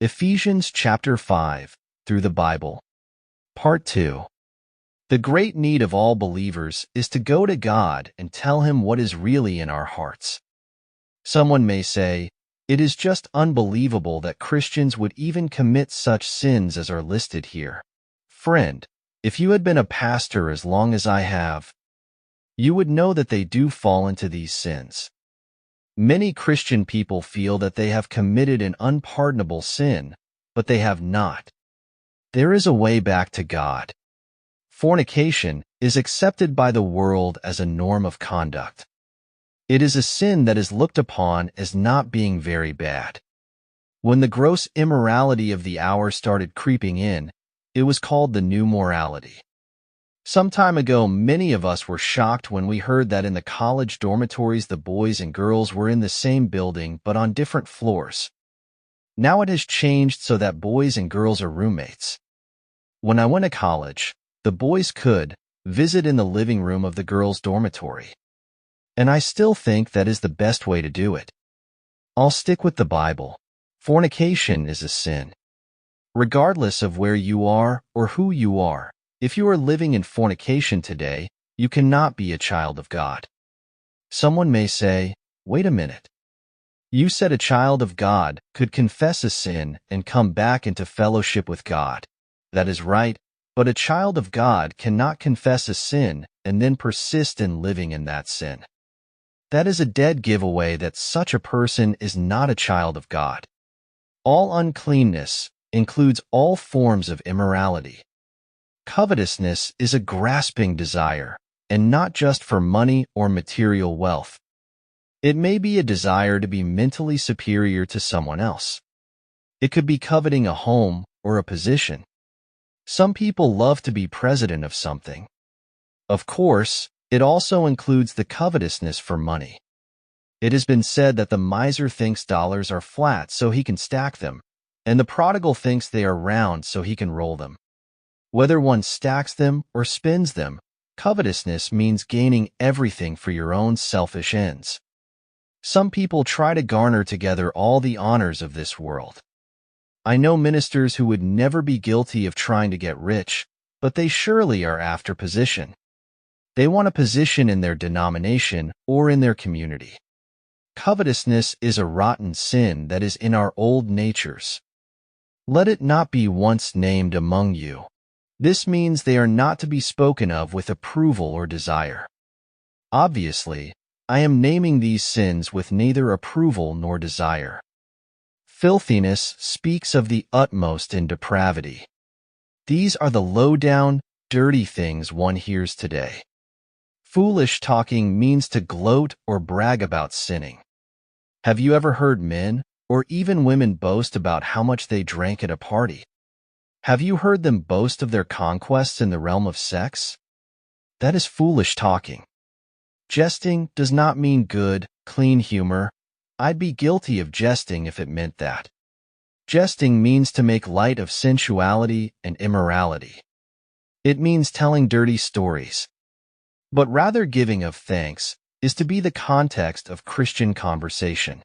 Ephesians Chapter 5, Through the Bible. Part 2. The great need of all believers is to go to God and tell Him what is really in our hearts. Someone may say, "It is just unbelievable that Christians would even commit such sins as are listed here." Friend, if you had been a pastor as long as I have, you would know that they do fall into these sins. Many Christian people feel that they have committed an unpardonable sin, but they have not. There is a way back to God. Fornication is accepted by the world as a norm of conduct. It is a sin that is looked upon as not being very bad. When the gross immorality of the hour started creeping in, it was called the new morality. Some time ago, many of us were shocked when we heard that in the college dormitories the boys and girls were in the same building but on different floors. Now it has changed so that boys and girls are roommates. When I went to college, the boys could visit in the living room of the girls' dormitory. And I still think that is the best way to do it. I'll stick with the Bible. Fornication is a sin. Regardless of where you are or who you are, if you are living in fornication today, you cannot be a child of God. Someone may say, "Wait a minute. You said a child of God could confess a sin and come back into fellowship with God." That is right, but a child of God cannot confess a sin and then persist in living in that sin. That is a dead giveaway that such a person is not a child of God. All uncleanness includes all forms of immorality. Covetousness is a grasping desire, and not just for money or material wealth. It may be a desire to be mentally superior to someone else. It could be coveting a home or a position. Some people love to be president of something. Of course, it also includes the covetousness for money. It has been said that the miser thinks dollars are flat so he can stack them, and the prodigal thinks they are round so he can roll them. Whether one stacks them or spins them, covetousness means gaining everything for your own selfish ends. Some people try to garner together all the honors of this world. I know ministers who would never be guilty of trying to get rich, but they surely are after position. They want a position in their denomination or in their community. Covetousness is a rotten sin that is in our old natures. Let it not be once named among you. This means they are not to be spoken of with approval or desire. Obviously, I am naming these sins with neither approval nor desire. Filthiness speaks of the utmost in depravity. These are the low-down, dirty things one hears today. Foolish talking means to gloat or brag about sinning. Have you ever heard men or even women boast about how much they drank at a party? Have you heard them boast of their conquests in the realm of sex? That is foolish talking. Jesting does not mean good, clean humor. I'd be guilty of jesting if it meant that. Jesting means to make light of sensuality and immorality. It means telling dirty stories. But rather giving of thanks is to be the context of Christian conversation.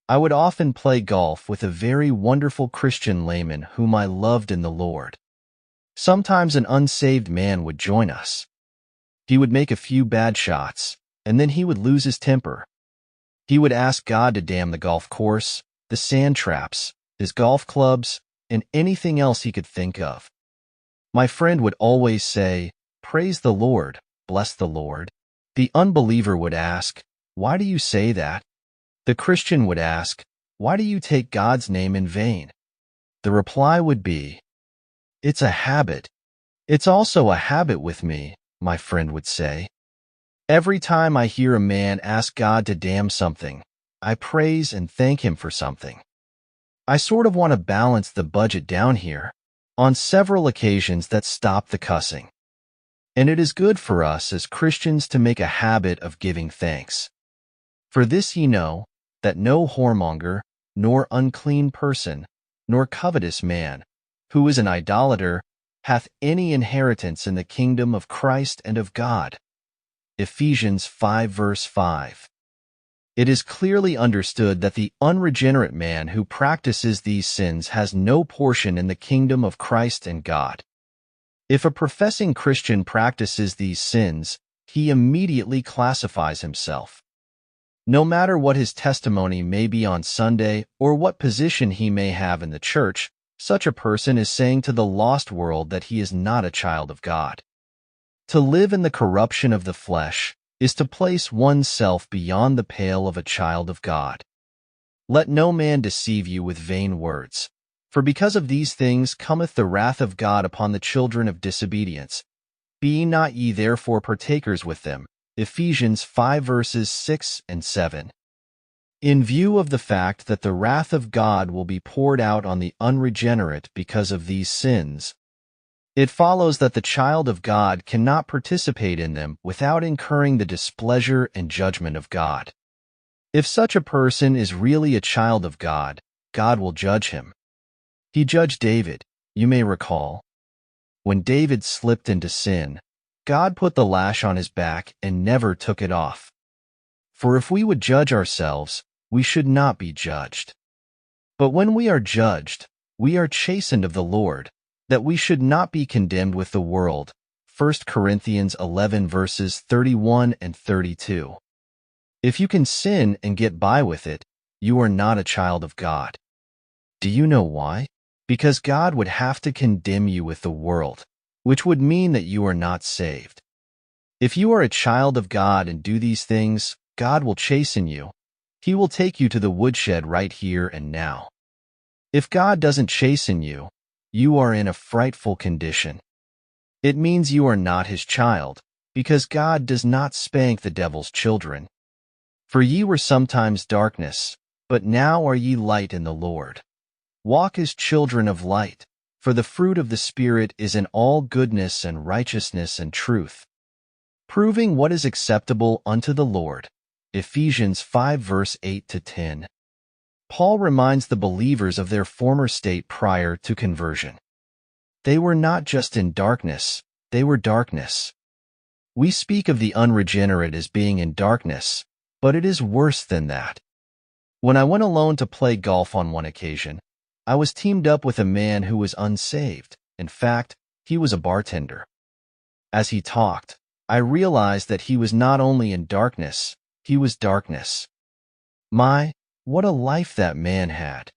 I would often play golf with a very wonderful Christian layman whom I loved in the Lord. Sometimes an unsaved man would join us. He would make a few bad shots, and then he would lose his temper. He would ask God to damn the golf course, the sand traps, his golf clubs, and anything else he could think of. My friend would always say, "Praise the Lord, bless the Lord." The unbeliever would ask, "Why do you say that?" The Christian would ask, "Why do you take God's name in vain?" The reply would be, "It's a habit." "It's also a habit with me," my friend would say. Every time I hear a man ask God to damn something, I praise and thank Him for something. I sort of want to balance the budget down here. On several occasions that stop the cussing. And it is good for us as Christians to make a habit of giving thanks. For this ye know, that no whoremonger, nor unclean person, nor covetous man, who is an idolater, hath any inheritance in the kingdom of Christ and of God. Ephesians 5 verse 5. It is clearly understood that the unregenerate man who practices these sins has no portion in the kingdom of Christ and God. If a professing Christian practices these sins, he immediately classifies himself. No matter what his testimony may be on Sunday or what position he may have in the church, such a person is saying to the lost world that he is not a child of God. To live in the corruption of the flesh is to place oneself beyond the pale of a child of God. Let no man deceive you with vain words, for because of these things cometh the wrath of God upon the children of disobedience. Be not ye therefore partakers with them. Ephesians 5 verses 6 and 7. In view of the fact that the wrath of God will be poured out on the unregenerate because of these sins, it follows that the child of God cannot participate in them without incurring the displeasure and judgment of God. If such a person is really a child of God, God will judge him. He judged David, you may recall. When David slipped into sin, God put the lash on his back and never took it off. For if we would judge ourselves, we should not be judged. But when we are judged, we are chastened of the Lord, that we should not be condemned with the world. 1 Corinthians 11 verses 31 and 32. If you can sin and get by with it, you are not a child of God. Do you know why? Because God would have to condemn you with the world, which would mean that you are not saved. If you are a child of God and do these things, God will chasten you. He will take you to the woodshed right here and now. If God doesn't chasten you, you are in a frightful condition. It means you are not his child, because God does not spank the devil's children. For ye were sometimes darkness, but now are ye light in the Lord. Walk as children of light, for the fruit of the Spirit is in all goodness and righteousness and truth, proving what is acceptable unto the Lord. Ephesians 5 verse 8 to 10. Paul reminds the believers of their former state prior to conversion. They were not just in darkness, they were darkness. We speak of the unregenerate as being in darkness, but it is worse than that. When I went alone to play golf on one occasion, I was teamed up with a man who was unsaved. In fact, he was a bartender. As he talked, I realized that he was not only in darkness, he was darkness. My, what a life that man had.